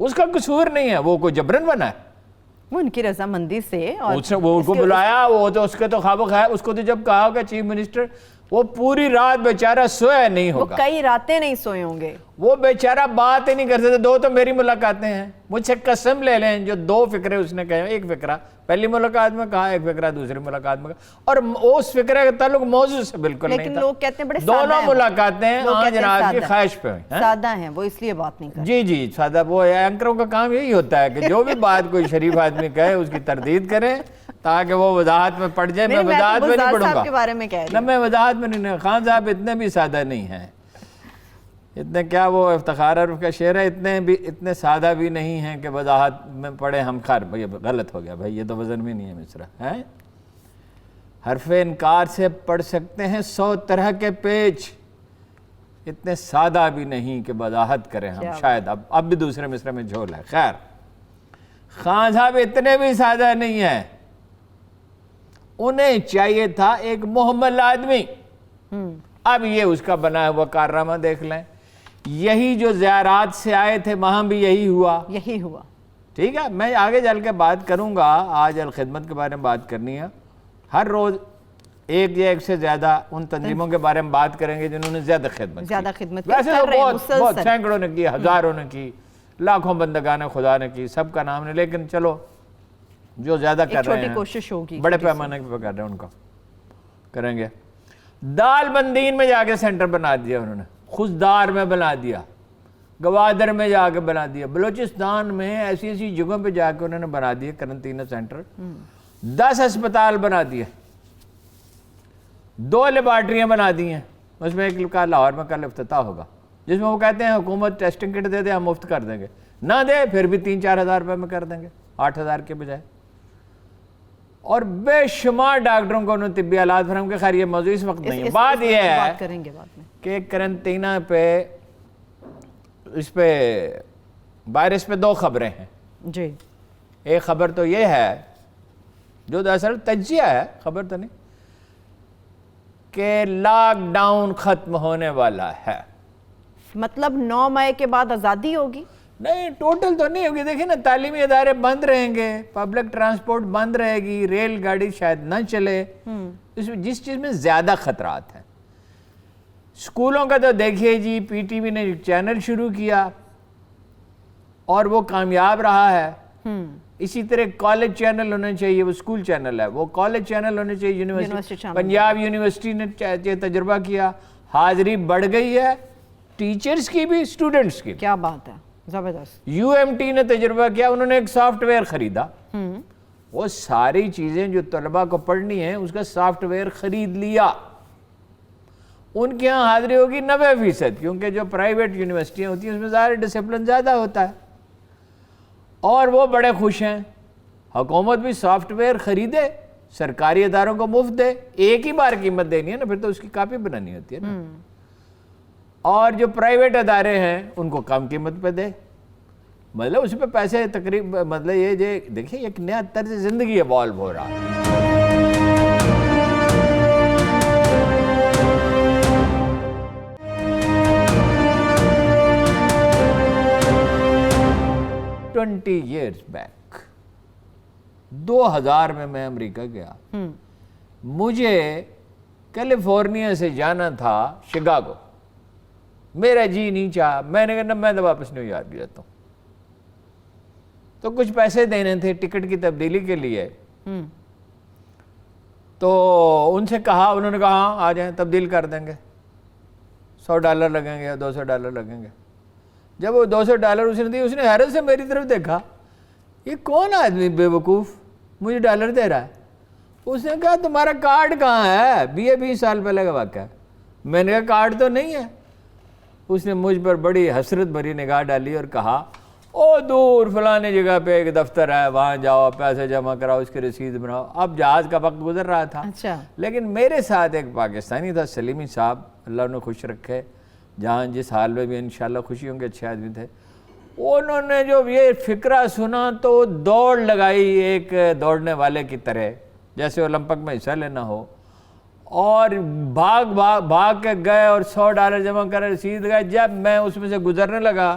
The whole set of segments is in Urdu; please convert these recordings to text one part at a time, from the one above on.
اس کا قصور نہیں ہے, وہ کوئی جبرن بنا ہے, وہ ان کی رضامندی سے, اور وہ ان کو بلایا, وہ تو اس کے تو خواب خیر, اس کو تو جب کہا ہوگا چیف منسٹر, وہ پوری رات بیچارہ سویا نہیں وہ ہوگا, کئی راتیں نہیں سوئے ہوں گے, وہ بیچارہ بات ہی نہیں کر سکتے. 2 تو میری ملاقاتیں ہیں, مجھ سے قسم لے لیں, جو 2 فقرے اس نے کہے, ایک فقرہ پہلی ملاقات میں کہا, ایک فقرہ دوسری ملاقات میں کہا, اور اس فقرے کا تعلق موضوع سے بالکل نہیں تھا. لیکن لوگ کہتے ہیں بڑے سادہ ہیں, دونوں ملاقاتیں آن جناب کی خواہش پہ ہوئی. سادہ ہیں وہ, اس لیے بات نہیں کرتے. جی سادہ, وہ اینکروں کا کام یہی ہوتا ہے کہ جو بھی بات کوئی شریف آدمی کہے اس کی تردید کریں تاکہ وہ وضاحت میں پڑ جائے. میں وضاحت میں نہیں پڑھوں گا کے بارے میں کہہ رہی نہ, میں وضاحت میں نہیں. خان صاحب اتنے بھی سادہ نہیں ہیں, اتنے کیا, وہ افتخار عرف کا شعر ہے, اتنے سادہ بھی نہیں ہیں کہ وضاحت میں پڑھے ہم خار. بھائی غلط ہو گیا بھائی, یہ تو وزن میں نہیں ہے مصرع ہے. حرف انکار سے پڑھ سکتے ہیں 100 طرح کے پیچ, اتنے سادہ بھی نہیں کہ وضاحت کریں ہم شاید. اب بھی دوسرے مصرع میں جھول ہے. خیر, خان صاحب اتنے بھی سادہ نہیں ہیں, انہیں چاہیے تھا ایک محمل آدمی. اب یہ اس کا بنا ہوا کارنامہ دیکھ لیں, یہی جو زیارات سے آئے تھے وہاں بھی یہی ہوا. ٹھیک ہے, میں آگے چل کے بات کروں گا, آج الخدمت کے بارے میں بات کرنی ہے. ہر روز ایک یا ایک سے زیادہ ان تنظیموں کے بارے میں بات کریں گے جنہوں نے زیادہ خدمت کی. ویسے تو بہت سینکڑوں نے کی, ہزاروں نے کی, لاکھوں بندگان خدا نے کی, سب کا نام نہیں, لیکن چلو جو زیادہ کر رہے ہیں کوشش ہوگی, بڑے پیمانے پہ کر رہے ہیں, ان کا کریں گے. دال بندین میں جا کے سینٹر بنا دیا انہوں نے, خزدار میں بنا دیا, گوادر میں جا کے بنا دیا, بلوچستان میں ایسی ایسی جگہوں پہ جا کے انہوں نے بنا دیا قرنطینہ سینٹر. 10 ہسپتال بنا دیے, 2 لیبارٹریاں بنا دی ہیں, اس میں ایک لاہور میں کل افتتاح ہوگا, جس میں وہ کہتے ہیں حکومت ٹیسٹنگ کٹ دے دے ہم مفت کر دیں گے, نہ دے پھر بھی 3-4 ہزار روپے میں کر دیں گے, 8,000 کے بجائے. اور بے شمار ڈاکٹروں کو انہوں نے طبی آلات فراہم کے. خیر یہ موضوع اس وقت نہیں ہے. بات یہ ہے کہ قرنطینہ پہ اس پہ وائرس پہ 2 خبریں ہیں جی. ایک خبر تو یہ ہے جو دراصل تجزیہ ہے, خبر تو نہیں, کہ لاک ڈاؤن ختم ہونے والا ہے. مطلب 9 مئی کے بعد آزادی ہوگی؟ نہیں, ٹوٹل تو نہیں ہوگی. دیکھیں نا, تعلیمی ادارے بند رہیں گے, پبلک ٹرانسپورٹ بند رہے گی, ریل گاڑی شاید نہ چلے, جس چیز میں زیادہ خطرات ہیں. اسکولوں کا تو دیکھیے جی, پی ٹی وی نے چینل شروع کیا اور وہ کامیاب رہا ہے. اسی طرح کالج چینل ہونے چاہیے, وہ اسکول چینل ہے, وہ کالج چینل ہونے چاہیے. یونیورسٹی, پنجاب یونیورسٹی نے تجربہ کیا, حاضری بڑھ گئی ہے, ٹیچرز کی بھی, اسٹوڈنٹس کی بھی. کیا بات ہے, زبردست. یو ایم ٹی نے تجربہ کیا, انہوں نے ایک سافٹ ویئر خریدا. وہ ساری چیزیں جو طلباء کو پڑھنی ہیں اس کا سافٹ ویئر خرید لیا. ان کے ہاں حاضری ہوگی 90%, کیونکہ جو پرائیویٹ یونیورسٹیاں ہوتی ہیں اس میں ظاہر ڈسپلن زیادہ ہوتا ہے, اور وہ بڑے خوش ہیں. حکومت بھی سافٹ ویئر خریدے, سرکاری اداروں کو مفت دے, ایک ہی بار قیمت دینی ہے نا, پھر تو اس کی کاپی بنانی ہوتی ہے نا. اور جو پرائیویٹ ادارے ہیں ان کو کم قیمت پہ دے, مطلب اس پہ پیسے تقریبا, مطلب یہ دیکھیں ایک نیا طرز زندگی ایوالو ہو رہا ہے. years back 2000 میں امریکہ گیا. مجھے کیلیفورنیا سے جانا تھا شکاگو, میرا جی نہیں چاہا, میں نے کہا میں تو واپس نیو یارک جاتا ہوں. تو کچھ پیسے دینے تھے ٹکٹ کی تبدیلی کے لیے, تو ان سے کہا, انہوں نے کہا ہاں آ جائیں تبدیل کر دیں گے, $100 لگیں گے یا $200 لگیں گے. جب وہ $200 اس نے دی, اس نے حیرت سے میری طرف دیکھا, یہ کون آدمی بے وقوف مجھے ڈالر دے رہا ہے. اس نے کہا تمہارا کارڈ کہاں ہے, 20 سال پہلے کا واقعہ ہے. میں نے کہا کارڈ تو نہیں ہے. اس نے مجھ پر بڑی حسرت بھری نگاہ ڈالی اور کہا او دور فلانے جگہ پہ ایک دفتر ہے, وہاں جاؤ, پیسے جمع کراؤ, اس کی رسید بناؤ. اب جہاز کا وقت گزر رہا تھا, لیکن میرے ساتھ ایک پاکستانی تھا, سلیمی صاحب, اللہ انہیں خوش رکھے, جہاں جس حال میں بھی انشاءاللہ خوشی ہوں گے, اچھے آدمی تھے. انہوں نے جو یہ فکرہ سنا تو دوڑ لگائی ایک دوڑنے والے کی طرح, جیسے اولمپک میں حصہ لینا ہو, اور بھاگ کے گئے اور $100 جمع کر رسید گئے. جب میں اس میں سے گزرنے لگا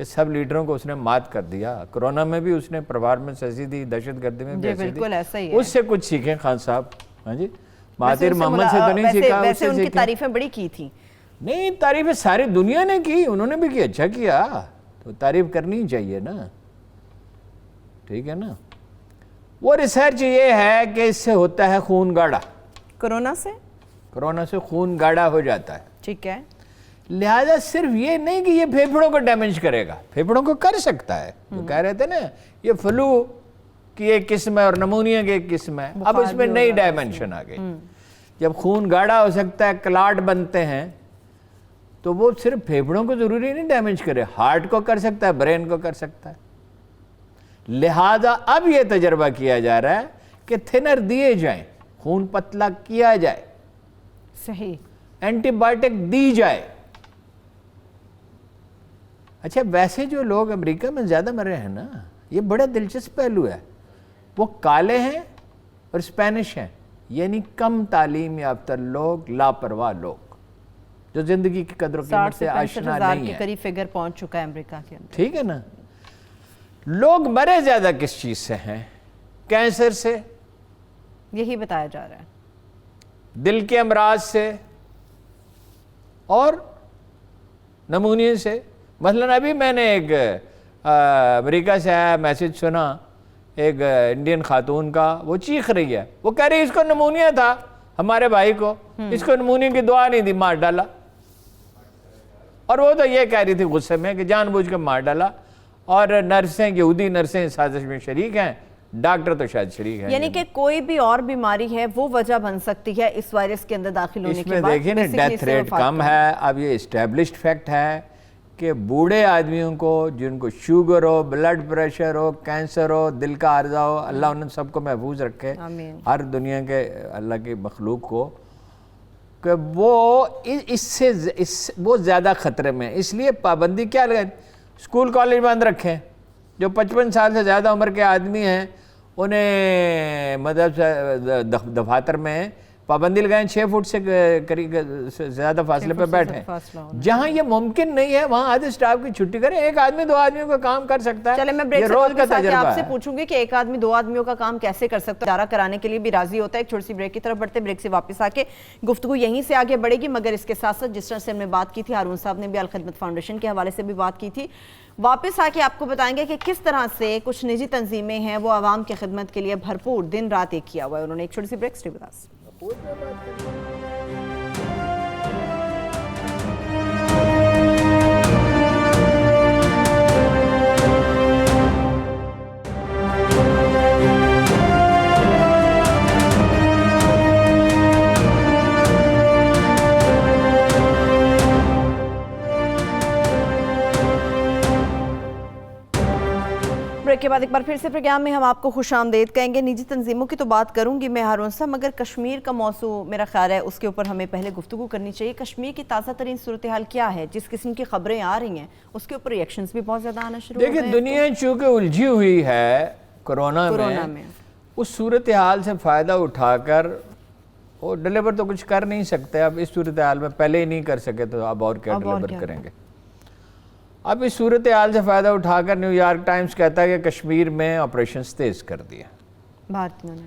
کہ سب لیڈروں کو اس نے مات کر دیا. کرونا میں بھی اس نے پروار میں سیسی دی, دہشت گردی میں بھی ایسی دی. بالکل ایسا ہی ہے. اس سے کچھ سیکھیں خان صاحب. ہاں جی, مہاتیر محمد سے تو نہیں سیکھا, ویسے ان کی تعریفیں بڑی کی تھی. نہیں, تعریفیں ساری دنیا نے کی, انہوں نے بھی کی, اچھا کیا, تو تعریف کرنی چاہیے نا, ٹھیک ہے نا. وہ ریسرچ یہ ہے کہ اس سے ہوتا ہے خون گاڑھا. کرونا سے خون گاڑھا ہو جاتا ہے. ٹھیک ہے. لہذا صرف یہ نہیں کہ یہ پھیپھڑوں کو ڈیمیج کرے گا, پھیپھڑوں کو کر سکتا ہے. جو کہہ رہے تھے نا یہ فلو کی ایک قسم ہے اور نمونیا کی ایک قسم ہے, اب اس میں نئی ڈائمنشن آ گئی. جب خون گاڑھا ہو سکتا ہے, کلاٹ بنتے ہیں, تو وہ صرف پھیپھڑوں کو ضروری نہیں ڈیمیج کرے, ہارٹ کو کر سکتا ہے, برین کو کر سکتا ہے. لہذا اب یہ تجربہ کیا جا رہا ہے کہ تھنر دیے جائیں, خون پتلا کیا جائے, صحیح, اینٹی بائیوٹک دی جائے. اچھا, ویسے جو لوگ امریکہ میں زیادہ مر رہے ہیں نا, یہ بڑا دلچسپ پہلو ہے, وہ کالے ہیں اور اسپینش ہیں, یعنی کم تعلیم یافتہ لوگ, لاپرواہ لوگ جو زندگی کی قدر و قیمت سے آشنا نہیں کے ہے. قریب فگر پہنچ چکا ہے امریکہ کے اندر. ٹھیک ہے نا. لوگ مرے زیادہ کس چیز سے ہیں؟ کینسر سے, یہی بتایا جا رہا ہے, دل کے امراض سے, اور نمونیا سے. مثلا ابھی میں نے ایک امریکہ سے آیا میسج سنا, ایک انڈین خاتون کا, وہ چیخ رہی ہے, وہ کہہ رہی اس کو نمونیا تھا, ہمارے بھائی کو, اس کو نمونیا کی دعا نہیں دی, مار ڈالا. اور وہ تو یہ کہہ رہی تھی غصے میں کہ جان بوجھ کے مار ڈالا, اور نرسیں, یہودی نرسیں سازش میں شریک ہیں, ڈاکٹر تو شاید شریک ہیں. یعنی کہ کوئی بھی اور بیماری ہے وہ وجہ بن سکتی ہے اس وائرس کے اندر داخل ہونے کے بعد. اس میں دیکھیں نا, ڈیتھ ریٹ کم ہے. اب یہ اسٹیبلشڈ فیکٹ ہے کہ بوڑھے آدمیوں کو, جن کو شوگر ہو, بلڈ پریشر ہو, کینسر ہو, دل کا عارضہ ہو, اللہ انہیں سب کو محفوظ رکھے, ہر دنیا کے اللہ کی مخلوق کو, کہ وہ اس سے وہ زیادہ خطرے میں. اس لیے پابندی کیا لگائیں, اسکول کالج بند رکھیں. جو 55 سال سے زیادہ عمر کے آدمی ہیں انہیں مطلب دفاتر میں پابندی لگائیں, 6 فٹ سے قریب زیادہ فاصلے پہ بیٹھیں. جہاں یہ ممکن نہیں ہے وہاں آدھے سٹاف کی چھٹی کریں. ایک آدمی 2 آدمیوں کا کام کر سکتا ہے. چلے میں بریک یہ سے روز کا تجربہ آپ سے ہے. پوچھوں گی کہ ایک آدمی 2 آدمیوں کا کام کیسے کر سکتا ہے, ادارہ کرانے کے لیے بھی راضی ہوتا ہے. ایک چھوٹی سی بریک کی طرف بڑھتے, بریک سے واپس آ کے گفتگو یہیں سے آگے بڑھے گی. مگر اس کے ساتھ ساتھ جس طرح سے ہم نے بات کی تھی, ہارون صاحب نے بھی الخدمت فاؤنڈیشن کے حوالے سے بھی بات کی تھی, واپس آ کے آپ کو بتائیں گے کہ کس طرح سے کچھ نجی تنظیمیں ہیں وہ عوام کی خدمت کے لیے بھرپور دن رات ایک کیا ہوا ہے انہوں نے. ایک چھوٹی سی break, stay with us. Break کے بعد ایک بار پھر سے پروگرام میں ہم آپ کو خوش آمدید کہیں گے. نجی تنظیموں کی تو بات کروں گی میں ہارون صاحب, مگر کشمیر کا موضوع میرا خیال ہے اس کے اوپر ہمیں پہلے گفتگو کرنی چاہیے. کشمیر کی تازہ ترین صورتحال کیا ہے؟ جس قسم کی خبریں آ رہی ہیں اس کے اوپر ریئیکشنز بھی بہت زیادہ آنا شروع ہو گئے ہیں. دیکھیں, دنیا چونکہ الجھی ہوئی ہے کرونا میں, اس صورتحال سے فائدہ اٹھا کر وہ ڈلیور تو کچھ کر نہیں سکتے. اب اس صورتحال میں پہلے ہی نہیں کر سکے تو اب اور کیا ڈلیور کریں گے. اب اس صورتحال سے فائدہ اٹھا کر نیو یارک ٹائمز کہتا ہے کہ کشمیر میں آپریشنز تیز کر دیا بھارتیوں نے.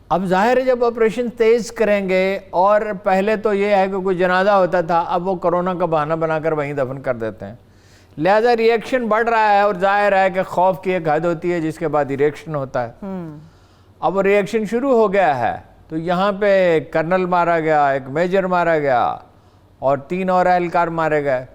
اب ظاہر ہے جب آپریشن تیز کریں گے, اور پہلے تو یہ ہے کہ کوئی جنازہ ہوتا تھا, اب وہ کرونا کا بہانہ بنا کر وہیں دفن کر دیتے ہیں. لہذا ریئیکشن بڑھ رہا ہے, اور ظاہر ہے کہ خوف کی ایک حد ہوتی ہے جس کے بعد ریئیکشن ہوتا ہے. اب وہ ریئیکشن شروع ہو گیا ہے. تو یہاں پہ ایک کرنل مارا گیا, ایک میجر مارا گیا, اور 3 اور اہلکار مارے گئے.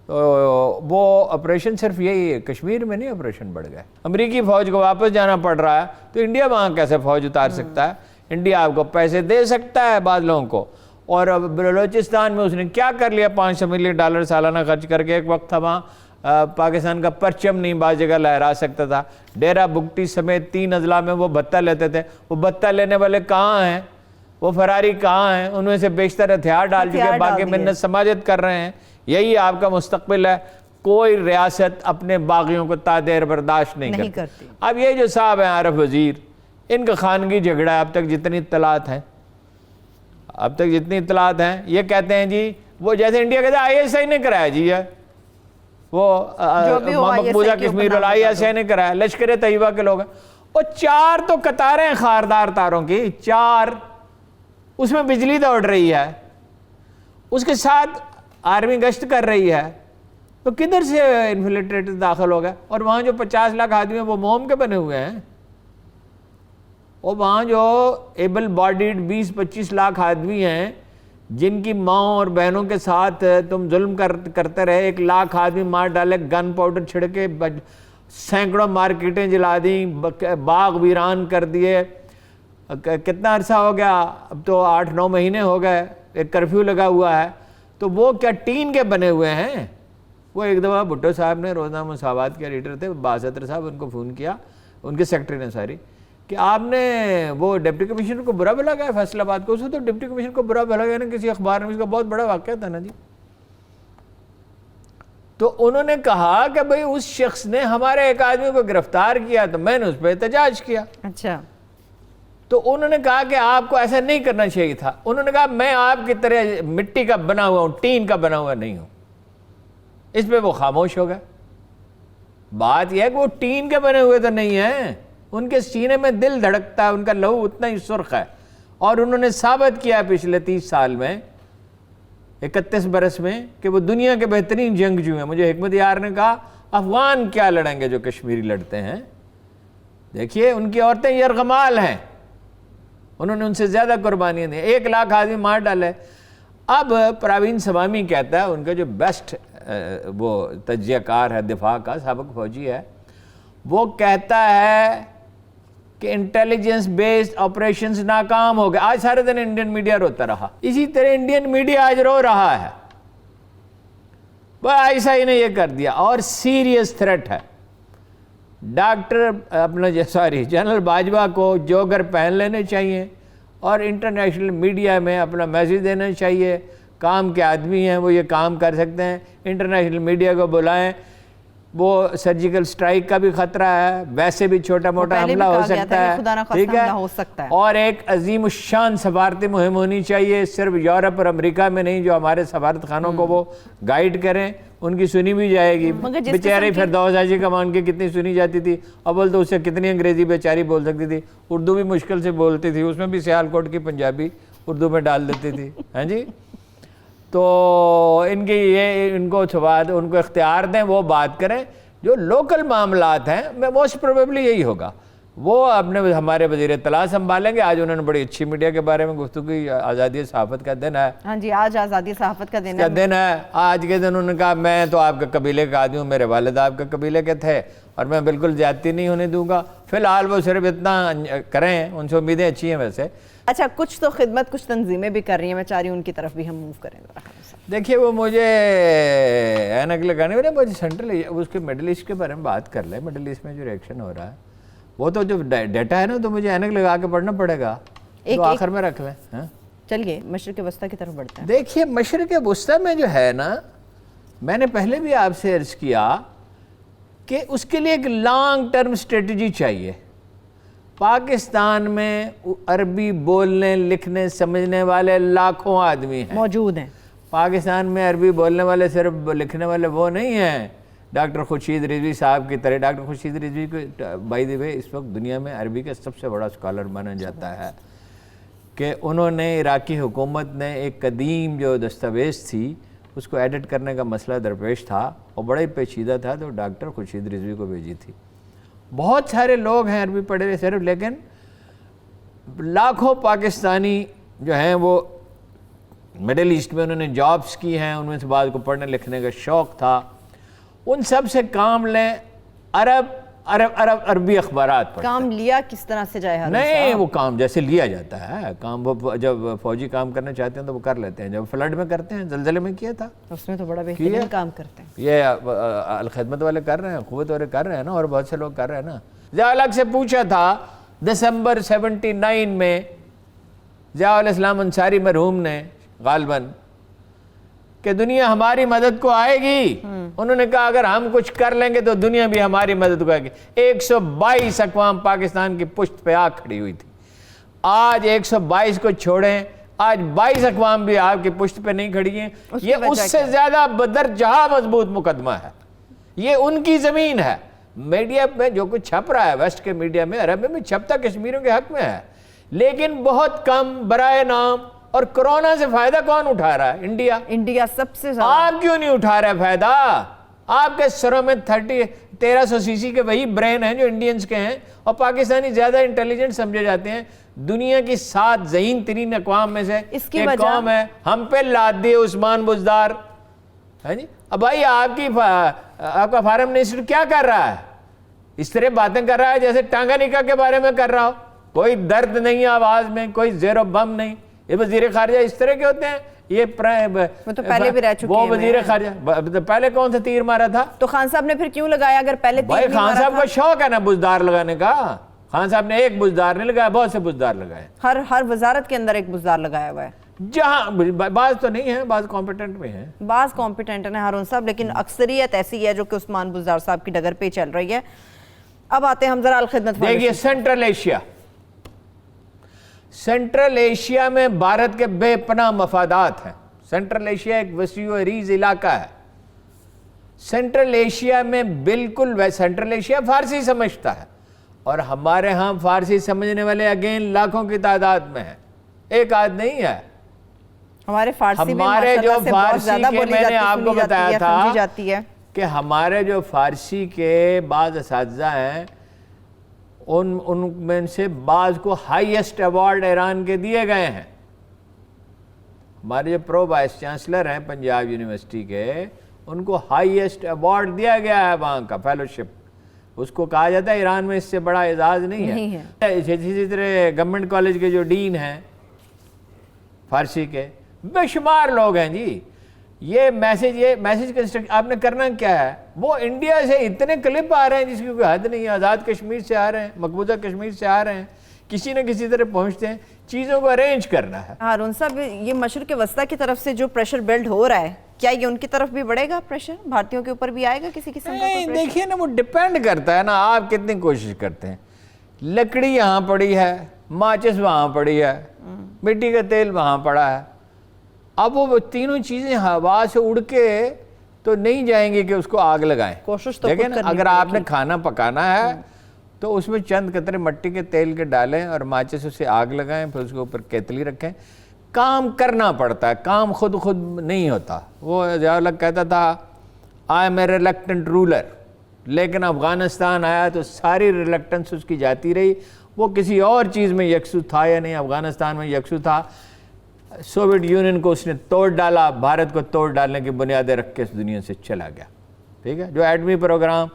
تو وہ آپریشن صرف یہی ہے, کشمیر میں نہیں آپریشن بڑھ گئے. امریکی فوج کو واپس جانا پڑ رہا ہے, تو انڈیا وہاں کیسے فوج اتار سکتا ہے؟ انڈیا آپ کو پیسے دے سکتا ہے بعض لوگوں کو, اور بلوچستان میں اس نے کیا کر لیا, $500 ملین سالانہ خرچ کر کے. ایک وقت تھا وہاں پاکستان کا پرچم نہیں بعض جگہ لہرا سکتا تھا. ڈیرہ بگٹی سمیت 3 اضلاع میں وہ بھتہ لیتے تھے. وہ بھتہ لینے والے کہاں ہیں؟ وہ فراری کہاں ہیں؟ ان میں سے بیشتر ہتھیار ڈال چکے, باقی منت سماجت کر رہے ہیں. یہی آپ کا مستقبل ہے. کوئی ریاست اپنے باغیوں کو تا دیر برداشت نہیں کرتی. اب یہ جو صاحب ہیں عارف وزیر, ان کا خانگی جھگڑا ہے. اب تک جتنی اطلاعات ہیں یہ کہتے ہیں جی, وہ جیسے انڈیا کہتے ہیں ISI نے کرایا جی ہے. وہ مقبوضہ کشمیر والائی ایسے نے کرایا، لشکر طیبہ کے لوگ ہیں، اور 4 تو قطاریں ہیں خاردار تاروں کی، 4 اس میں بجلی دوڑ رہی ہے، اس کے ساتھ آرمی گشت کر رہی ہے، تو کدھر سے انفلٹریٹر داخل ہو گئے؟ اور وہاں جو 50 لاکھ آدمی ہیں وہ موم کے بنے ہوئے ہیں، اور وہاں جو ایبل باڈیڈ 20-25 لاکھ آدمی ہیں جن کی ماں اور بہنوں کے ساتھ تم ظلم کرتے رہے، 1 لاکھ آدمی مار ڈالے، گن پاؤڈر چھڑکے، سینکڑوں مارکیٹیں جلا دیں، باغ ویران کر دیے، کتنا عرصہ ہو گیا؟ اب تو 8-9 مہینے ہو گئے، ایک کرفیو لگا ہوا ہے، تو وہ کیا ٹین کے بنے ہوئے ہیں؟ وہ ایک دفعہ بھٹو صاحب نے، روزنامہ مساوات کے ایڈیٹر تھے باسطر صاحب، ان کو فون کیا، ان کے سیکرٹری نے ساری، کہ آپ نے وہ ڈپٹی کمشنر کو برا بھلا گیا فیصل آباد کو، اس کو تو ڈپٹی کمشنر کو برا بھلا گیا نا کسی اخبار میں، اس کا بہت بڑا واقعہ تھا نا جی۔ تو انہوں نے کہا کہ بھئی اس شخص نے ہمارے ایک آدمی کو گرفتار کیا تو میں نے اس پہ احتجاج کیا۔ اچھا، تو انہوں نے کہا کہ آپ کو ایسا نہیں کرنا چاہیے تھا۔ انہوں نے کہا میں آپ کی طرح مٹی کا بنا ہوا ہوں، ٹین کا بنا ہوا نہیں ہوں۔ اس پہ وہ خاموش ہو گئے۔ بات یہ ہے کہ وہ ٹین کے بنے ہوئے تو نہیں ہیں، ان کے سینے میں دل دھڑکتا ہے، ان کا لہو اتنا ہی سرخ ہے، اور انہوں نے ثابت کیا پچھلے 30 سال میں، 31 برس میں، کہ وہ دنیا کے بہترین جنگجو ہیں۔ مجھے حکمت یار نے کہا افغان کیا لڑیں گے جو کشمیری لڑتے ہیں، دیکھیے ان کی عورتیں یرغمال ہیں، انہوں نے ان سے زیادہ قربانیاں دی، 1 لاکھ آدمی مار ڈالے۔ اب پراوین سوامی کہتا ہے، ان کا جو بیسٹ وہ تجزیہ کار ہے دفاع کا، سابق فوجی ہے، وہ کہتا ہے کہ انٹیلیجنس بیسڈ آپریشنز ناکام ہو گئے۔ آج سارے دن انڈین میڈیا روتا رہا، اسی طرح انڈین میڈیا آج رو رہا ہے، وہ ایسا ہی نے یہ کر دیا، اور سیریس تھریٹ ہے۔ ڈاکٹر جنرل باجوہ کو جوگر پہن لینے چاہیے، اور انٹرنیشنل میڈیا میں اپنا میسیج دینا چاہیے، کام کے آدمی ہیں، وہ یہ کام کر سکتے ہیں، انٹرنیشنل میڈیا کو بلائیں۔ وہ سرجیکل سٹرائک کا بھی خطرہ ہے، ویسے بھی چھوٹا موٹا حملہ ہو سکتا ہے، ٹھیک ہے، اور ایک عظیم الشان سفارتی مہم ہونی چاہیے، صرف یورپ اور امریکہ میں نہیں، جو ہمارے سفارت خانوں کو وہ گائیڈ کریں، ان کی سنی بھی جائے گی۔ بیچاری فردوس حاجی کمان کی کتنی سنی جاتی تھی، اول تو اس سے کتنی انگریزی بیچاری بول سکتی تھی، اردو بھی مشکل سے بولتی تھی، اس میں بھی سیالکوٹ کی پنجابی اردو میں ڈال دیتی تھی، ہاں جی۔ تو ان کی یہ ان کو اختیار دیں، وہ بات کریں، جو لوکل معاملات ہیں موسٹ پروبیبلی یہی ہوگا، وہ اپنے ہمارے وزیر اطلاع سنبھالیں گے۔ آج انہوں نے بڑی اچھی میڈیا کے بارے میں گفتگو کی، آزادی صحافت کا دن ہے۔ ہاں جی، آج آزادی صحافت کا دن ہے۔ آج کے دن انہوں نے کہا میں تو آپ کے قبیلے کا آدمی ہوں، میرے والد آپ کے قبیلے کے تھے، اور میں بالکل زیادتی نہیں ہونے دوں گا۔ فی الحال وہ صرف اتنا کریں، ان سے امیدیں اچھی ہیں ویسے۔ اچھا، کچھ تو خدمت کچھ تنظیمیں بھی کر رہی ہیں، میں چاہ رہی ہوں ان کی طرف بھی ہم موو کریں۔ دیکھیے وہ مجھے اینک لگانے والے، مجھے سینٹرل اس کے مڈل ایسٹ کے بارے میں بات کر لیں، مڈل ایسٹ میں جو ریئیکشن ہو رہا ہے وہ تو جو ڈیٹا ہے نا، تو مجھے اینک لگا کے پڑھنا پڑے گا، تو آخر میں رکھ لیں۔ چلیے مشرق وسطیٰ کی طرف بڑھتے ہیں۔ دیکھیے مشرق وسطیٰ میں جو ہے نا، میں نے پہلے بھی آپ سے عرض کیا کہ اس کے لیے ایک لانگ ٹرم اسٹریٹجی چاہیے۔ پاکستان میں عربی بولنے لکھنے سمجھنے والے لاکھوں آدمی ہیں، موجود ہیں۔ پاکستان میں عربی بولنے والے صرف لکھنے والے وہ نہیں ہیں ڈاکٹر خورشید رضوی صاحب کی طرح۔ ڈاکٹر خورشید رضوی کو بائی دی وے اس وقت دنیا میں عربی کا سب سے بڑا اسکالر مانا جاتا ہے، کہ انہوں نے عراقی حکومت نے ایک قدیم جو دستاویز تھی اس کو ایڈٹ کرنے کا مسئلہ درپیش تھا اور بڑا ہی پیچیدہ تھا، تو ڈاکٹر خورشید رضوی کو بھیجی تھی۔ بہت سارے لوگ ہیں عربی پڑھے ہوئے صرف، لیکن لاکھوں پاکستانی جو ہیں وہ مڈل ایسٹ میں انہوں نے جابس کی ہیں، ان میں سے بعض کو پڑھنے لکھنے کا شوق تھا، ان سب سے کام لیں، عربی اخبارات پڑھیں۔ کام لیا کس طرح سے جائے؟ نہیں، وہ کام جیسے لیا جاتا ہے، کام وہ جب فوجی کام کرنا چاہتے ہیں تو وہ کر لیتے ہیں، جب فلڈ میں کرتے ہیں، زلزلے میں کیا تھا، اس میں تو بڑا بہترین کام کرتے ہیں۔ یہ الخدمت والے کر رہے ہیں، قوت والے کر رہے ہیں نا، اور بہت سے لوگ کر رہے ہیں نا۔ ضیاء الحق سے پوچھا تھا دسمبر 79 میں ضیاء الاسلام انصاری مرحوم نے غالباً کہ دنیا ہماری مدد کو آئے گی، انہوں نے کہا اگر ہم کچھ کر لیں گے تو دنیا بھی ہماری مدد کو آئے گی۔ 122 اقوام پاکستان کی پشت پہ آ کھڑی ہوئی تھی۔ آج 122 کو چھوڑیں، آج 22 اقوام بھی آپ کی پشت پہ نہیں کھڑی ہیں، یہ اس سے زیادہ بدرجہ مضبوط مقدمہ ہے۔ یہ ان کی زمین ہے. میڈیا میں جو کچھ چھپ رہا ہے ویسٹ کے میڈیا میں، عرب میں چھپتا کشمیریوں کے حق میں ہے، لیکن بہت کم برائے نام. اور کرونا سے فائدہ کون اٹھا رہا ہے؟ انڈیا سب سے زیادہ. آپ کیوں نہیں اٹھا رہے فائدہ؟ آپ کے سروں میں 1300 سی سی کے وہی برین ہیں جو انڈینز کے ہیں، اور پاکستانی زیادہ انٹیلیجنٹ سمجھے جاتے ہیں. دنیا کی 7 ذہین ترین اقوام میں سے ایک قوم ہے. ہم پہ لاد دیے عثمان بزدار. ہاں جی، اب بھائی آپ کا فارم منسٹر کیا کر رہا ہے؟ اس طرح باتیں کر رہا ہے جیسے ٹانگانیکا کے بارے میں کر رہا ہو. کوئی درد نہیں آواز میں، کوئی زیر و بم نہیں. یہ وزیر خارجہ اس طرح کے ہوتے ہیں. یہ وہ تو پہلے بھی رہ چکے ہیں. وہ وزیر خارجہ پہلے کون سا تیر مارا تھا؟ تو خان صاحب نے پھر کیوں لگایا اگر پہلے تیر بھائی نہیں مارا؟ خان صاحب کا شوق ہے نا بزدار لگانے کا. خان صاحب نے ایک بزدار نہیں لگایا، بہت سے بزدار لگائے. ہر وزارت کے اندر ایک بزدار لگایا ہوا ہے. جہاں بعض تو نہیں ہیں، بعض کمپیٹنٹ میں ہیں، بعض کمپیٹنٹ ہیں ہارون صاحب، لیکن اکثریت ایسی ہے جو کہ عثمان بزدار صاحب کی ڈگر پہ چل رہی ہے. اب آتے ہیں ہم ذرا الخدمت. دیکھیے سینٹرل ایشیا میں بھارت کے بے پناہ مفادات ہیں. سینٹرل ایشیا ایک وسیع و عریض علاقہ ہے. سینٹرل ایشیا میں بالکل سینٹرل ایشیا فارسی سمجھتا ہے، اور ہمارے ہاں فارسی سمجھنے والے اگین لاکھوں کی تعداد میں ہیں، ایک آدھ نہیں ہے. ہمارے جو فارسی کے میں نے آپ کو بتایا تھا کہ ہمارے جو فارسی کے بعض اساتذہ ہیں ان میں سے بعض کو ہائیسٹ ایوارڈ ایران کے دیے گئے ہیں. ہمارے جو پرو وائس چانسلر ہیں پنجاب یونیورسٹی کے، ان کو ہائیسٹ ایوارڈ دیا گیا ہے وہاں کا فیلوشپ. اس کو کہا جاتا ہے ایران میں اس سے بڑا اعزاز نہیں ہے. اسی طرح گورنمنٹ کالج کے جو ڈین ہیں فارسی کے، بے شمار لوگ ہیں جی. یہ میسج آپ نے کرنا کیا ہے؟ وہ انڈیا سے اتنے کلپ آ رہے ہیں جس کی کوئی حد نہیں ہے. آزاد کشمیر سے آ رہے ہیں، مقبوضہ کشمیر سے آ رہے ہیں، کسی نہ کسی طرح پہنچتے ہیں. چیزوں کو ارینج کرنا ہے. ہارون صاحب، یہ مشرق وسطیٰ کی طرف سے جو پریشر بلڈ ہو رہا ہے، کیا یہ ان کی طرف بھی بڑھے گا پریشر؟ بھارتیوں کے اوپر بھی آئے گا کسی قسم کا؟ دیکھیے نا، وہ ڈیپینڈ کرتا ہے نا آپ کتنی کوشش کرتے ہیں. لکڑی یہاں پڑی ہے، ماچس وہاں پڑی ہے، مٹی کا تیل وہاں پڑا ہے. اب وہ تینوں چیزیں ہوا سے اڑ کے تو نہیں جائیں گی کہ اس کو آگ لگائیں. کوشش تو لیکن اگر آپ نے کھانا پکانا ہے تو اس میں چند قطرے مٹی کے تیل کے ڈالیں اور ماچس سے آگ لگائیں، پھر اس کے اوپر کیتلی رکھیں. کام کرنا پڑتا ہے، کام خود نہیں ہوتا. وہ ضیاء الحق کہتا تھا I am a reluctant ruler, لیکن افغانستان آیا تو ساری ریلیکٹنس اس کی جاتی رہی. وہ کسی اور چیز میں یکسو تھا یا نہیں، افغانستان میں یکسو تھا. سوویت یونین کو اس نے توڑ ڈالا، بھارت کو توڑ ڈالنے کی بنیادیں رکھ کے اس دنیا سے چلا گیا. ٹھیک ہے، جو ایٹمی پروگرام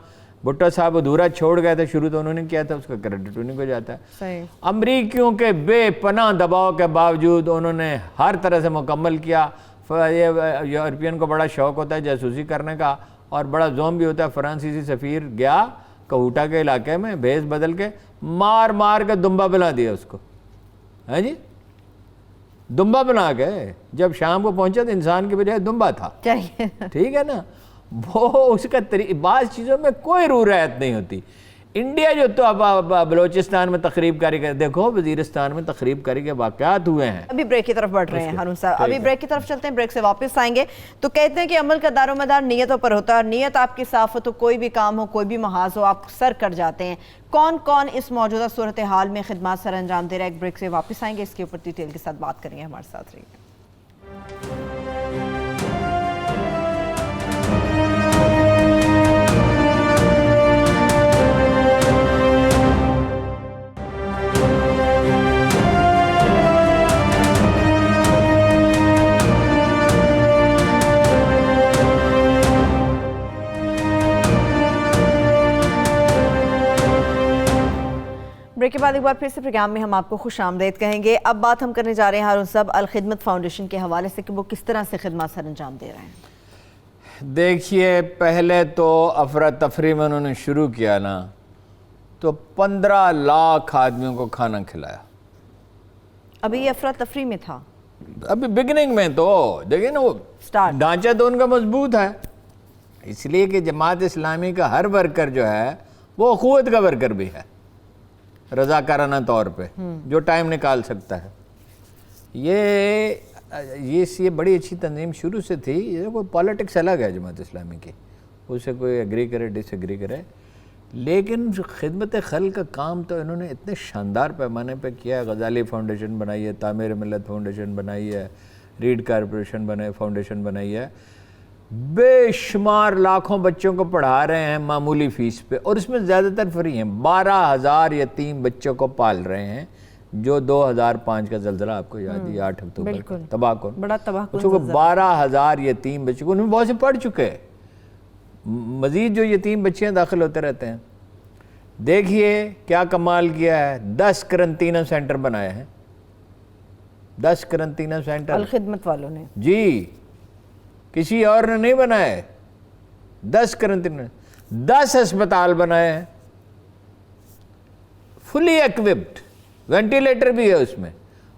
بھٹو صاحب ادھورا چھوڑ گئے تھے، شروع تو انہوں نے کیا تھا، اس کا کریڈٹ انہیں کو جاتا ہے. امریکیوں کے بے پناہ دباؤ کے باوجود انہوں نے ہر طرح سے مکمل کیا. یورپین کو بڑا شوق ہوتا ہے جاسوسی کرنے کا، اور بڑا زوم بھی ہوتا ہے. فرانسیسی سفیر گیا کوٹا کے علاقے میں بھیس بدل کے مار کے دمبا بنا دیا اس کو. ہے جی، دمبا بنا کے جب شام کو پہنچا تو انسان کے بجائے دمبا تھا. ٹھیک ہے نا، وہ اس کا بعض چیزوں میں کوئی روح رعایت نہیں ہوتی. انڈیا جو تو اب بلوچستان میں تقریب کاری کے دیکھو، وزیرستان میں تقریب کاری کے واقعات ہوئے ہیں. ابھی بریک کی طرف بڑھ رہے ہیں ہارون صاحب، ابھی بریک کی طرف چلتے ہیں، بریک سے واپس آئیں گے. تو کہتے ہیں کہ عمل کا دار و مدار نیتوں پر ہوتا ہے، اور نیت آپ کی صاف ہو تو کوئی بھی کام ہو، کوئی بھی محاذ ہو، آپ سر کر جاتے ہیں. کون اس موجودہ صورتحال میں خدمات سر انجام دے رہا ہے؟ ایک بریک سے واپس آئیں گے، اس کے اوپر ڈیٹیل کے ساتھ بات کریں گے. ہمارے ساتھ رہیے. بریک کے بعد ایک بار پھر سے پروگرام میں ہم آپ کو خوش آمدید کہیں گے. اب بات ہم کرنے جا رہے ہیں ہارون صاحب الخدمت فاؤنڈیشن کے حوالے سے کہ وہ کس طرح سے خدمات سر انجام دے رہے ہیں. دیکھیے، پہلے تو افراتفری میں انہوں نے شروع کیا نا تو 15 لاکھ آدمیوں کو کھانا کھلایا. ابھی یہ افراتفری میں تھا، ابھی بگننگ میں. تو دیکھیں نا، وہ ڈھانچہ تو ان کا مضبوط ہے، اس لیے کہ جماعت اسلامی کا ہر ورکر جو ہے وہ اخوت کا ورکر بھی ہے، رضاکارانہ طور پہ جو ٹائم نکال سکتا ہے. یہ بڑی اچھی تنظیم شروع سے تھی. یہ کوئی پالیٹکس الگ ہے جماعت اسلامی کی، اسے کوئی ایگری کرے ڈس ایگری کرے، لیکن خدمت خلق کا کام تو انہوں نے اتنے شاندار پیمانے پہ کیا ہے۔ غزالی فاؤنڈیشن بنائی ہے، تعمیر ملت فاؤنڈیشن بنائی ہے، ریڈ کارپوریشن فاؤنڈیشن بنائی ہے، بے شمار لاکھوں بچوں کو پڑھا رہے ہیں معمولی فیس پہ، اور اس میں زیادہ تر فری ہیں۔ 12,000 یتیم بچوں کو پال رہے ہیں، جو 2005 کا زلزلہ آپ کو یاد ہے، 8 اکتوبر کا تباہ کن، بڑا تباہ کن بچوں کو 12,000 یتیم بچوں کو، ان میں بہت سے پڑھ چکے، مزید جو یتیم بچے ہیں داخل ہوتے رہتے ہیں۔ دیکھیے کیا کمال کیا ہے، 10 قرنطینہ سینٹر بنائے ہیں، 10 قرنطینہ سینٹر الخدمت والوں نے، جی، کسی اور نے نہیں بنائے، 10 قرنطینہ، 10 ہسپتال بنائے ہیں، فلی ایکوپڈ، وینٹیلیٹر بھی ہے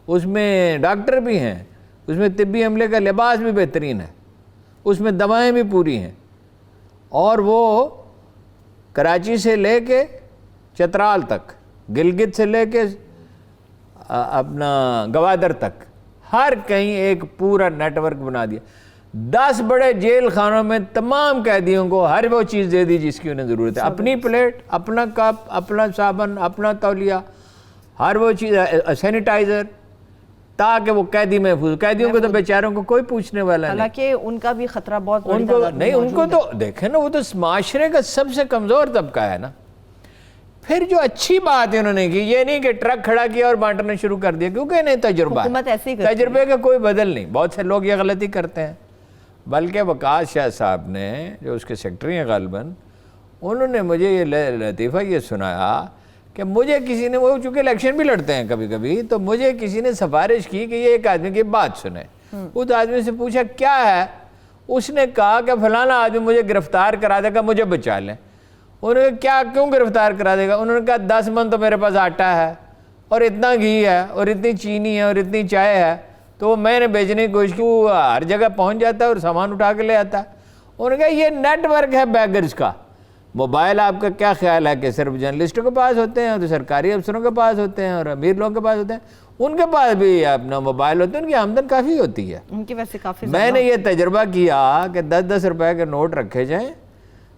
اس میں ڈاکٹر بھی ہیں، اس میں طبی عملے کا لباس بھی بہترین ہے، اس میں دوائیں بھی پوری ہیں، اور وہ کراچی سے لے کے چترال تک، گلگت سے لے کے اپنا گوادر تک، ہر کہیں ایک پورا نیٹ ورک بنا دیا۔ 10 بڑے جیل خانوں میں تمام قیدیوں کو ہر وہ چیز دے دی جس کی انہیں ضرورت ہے، اپنی پلیٹ، اپنا کپ، اپنا صابن، اپنا تولیہ، ہر وہ چیز، سینیٹائزر، تاکہ وہ قیدی محفوظ۔ قیدیوں کو تو بیچاروں کو کوئی پوچھنے والا نہیں، حالانکہ ان کا بھی خطرہ بہت ان کو نہیں، ان کو تو دیکھیں نا، وہ تو معاشرے کا سب سے کمزور طبقہ ہے نا۔ پھر جو اچھی بات انہوں نے کی، یہ نہیں کہ ٹرک کھڑا کیا اور بانٹنا شروع کر دیا، کیونکہ انہیں تجربہ ہے، تجربے کا کوئی بدل نہیں۔ بہت سے لوگ یہ غلطی کرتے ہیں، بلکہ وقاص شاہ صاحب نے، جو اس کے سیکٹری ہیں غالباً، انہوں نے مجھے یہ لطیفہ یہ سنایا کہ مجھے کسی نے، وہ چونکہ الیکشن بھی لڑتے ہیں کبھی کبھی، تو مجھے کسی نے سفارش کی کہ یہ ایک آدمی کی بات سنیں۔ اس آدمی سے پوچھا کیا ہے، اس نے کہا کہ فلانا آدمی مجھے گرفتار کرا دے گا، مجھے بچا لیں۔ انہوں نے کہا کیا، کیوں گرفتار کرا دے گا؟ انہوں نے کہا 10 من تو میرے پاس آٹا ہے، اور اتنا گھی ہے، اور اتنی چینی ہے، اور اتنی چائے ہے، تو وہ میں نے بیچنے کی کوشش کی، وہ ہر جگہ پہنچ جاتا ہے اور سامان اٹھا کے لے آتا ہے۔ انہوں نے کہا یہ نیٹ ورک ہے بیگرز کا۔ موبائل آپ کا کیا خیال ہے کہ صرف جرنلسٹوں کے پاس ہوتے ہیں، اور سرکاری افسروں کے پاس ہوتے ہیں، اور امیر لوگوں کے پاس ہوتے ہیں؟ ان کے پاس بھی اپنا موبائل ہوتے ہیں، ان کی آمدن کافی ہوتی ہے۔ ان کی ویسے کافی، میں نے یہ تجربہ کیا کہ 10-10 روپے کے نوٹ رکھے جائیں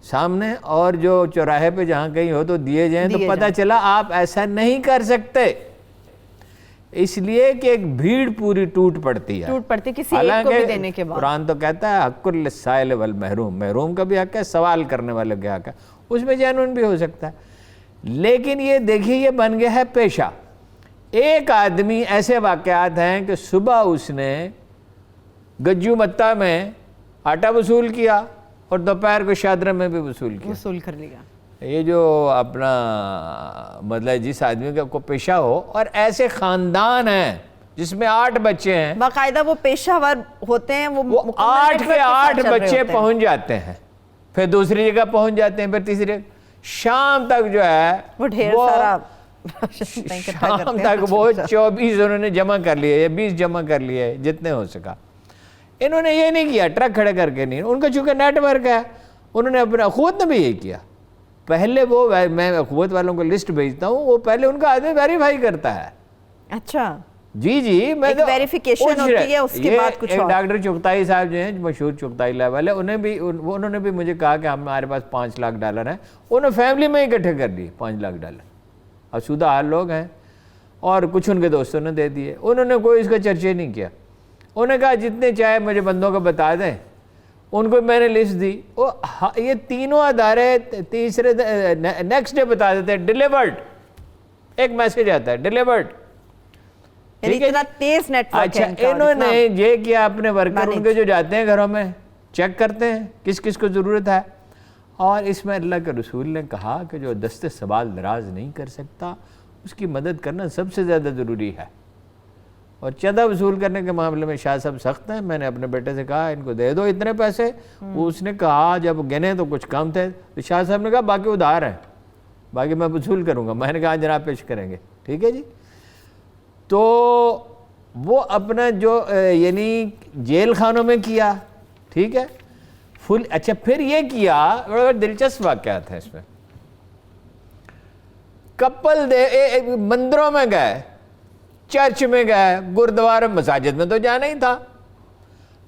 سامنے، اور جو چوراہے پہ جہاں کہیں ہو تو دیے جائیں، تو پتہ چلا آپ ایسا نہیں کر سکتے، اس لیے کہ ایک بھیڑ پوری ٹوٹ پڑتی کسی ایک کو بھی دینے کے بعد۔ قرآن تو کہتا ہے حق للسائل والمحروم، محروم کا بھی حق ہے، سوال کرنے والے کا حق ہے، اس میں جینون بھی ہو سکتا ہے۔ لیکن یہ دیکھیے یہ بن گیا ہے پیشہ۔ ایک آدمی، ایسے واقعات ہیں کہ صبح اس نے گجو متہ میں آٹا وصول کیا، اور دوپہر کو شادرہ میں بھی وصول کر لیا۔ یہ جو اپنا مطلب جس آدمی کا کو پیشہ ہو، اور ایسے خاندان ہیں جس میں 8 بچے ہیں، باقاعدہ وہ پیشہ ور ہوتے ہیں، وہ 8 کے 8 بچے پہنچ جاتے ہیں، پھر دوسری جگہ پہنچ جاتے ہیں، پھر تیسری جگہ، شام تک جو ہے وہ ڈھیر سارا، شام تک وہ 24 انہوں نے جمع کر لیے، یا 20 جمع کر لیے، جتنے ہو سکا۔ انہوں نے یہ نہیں کیا ٹرک کھڑے کر کے، نہیں، ان کا چونکہ نیٹ ورک ہے، انہوں نے اپنے اخوت نے بھی یہ کیا۔ پہلے وہ، میں اخوت والوں کو لسٹ بھیجتا ہوں، وہ پہلے ان کا آدمی ویریفائی کرتا ہے۔ اچھا جی، میں ویریفیکیشن ہوتی ہے، اس کے بعد کچھ اور۔ ڈاکٹر چغتائی صاحب جو ہیں، مشہور چغتائی لیب والے، انہوں نے بھی مجھے کہا کہ ہمارے پاس $5 لاکھ ہیں، انہوں نے فیملی میں اکٹھے کر لیے $5 لاکھ، آسودہ حال لوگ ہیں، اور کچھ ان کے دوستوں نے دے دیے، انہوں نے کوئی اس کا چرچے نہیں کیا۔ انہوں نے کہا جتنے چاہے مجھے بندوں کو بتا دیں، ان کو میں نے لسٹ دی، یہ تینوں ادارے تیسرے نیکسٹ ڈے بتا دیتے ہیں ڈیلیورڈ، ایک میسج آتا ہے ڈیلیورڈ۔ اتنا تیز نیٹ ورک ہے۔ اچھا، انہوں نے یہ کیا، اپنے ورکر ان کے جو جاتے ہیں گھروں میں چیک کرتے ہیں کس کس کو ضرورت ہے، اور اس میں اللہ کے رسول نے کہا کہ جو دست سوال دراز نہیں کر سکتا، اس کی مدد کرنا سب سے زیادہ ضروری ہے۔ اور چندہ وصول کرنے کے معاملے میں شاہ صاحب سخت ہیں۔ میں نے اپنے بیٹے سے کہا ان کو دے دو اتنے پیسے، اس نے کہا جب گنے تو کچھ کم تھے، تو شاہ صاحب نے کہا باقی ادھار ہیں، باقی میں وصول کروں گا۔ میں نے کہا جناب پیش کریں گے، ٹھیک ہے جی۔ تو وہ اپنا جو یعنی جیل خانوں میں کیا، ٹھیک ہے، اچھا پھر یہ کیا، بڑا دلچسپ واقعات ہے اس میں۔ کپل مندروں میں گئے، چرچ میں گئے، گردوارے، مساجد میں تو جانا ہی تھا،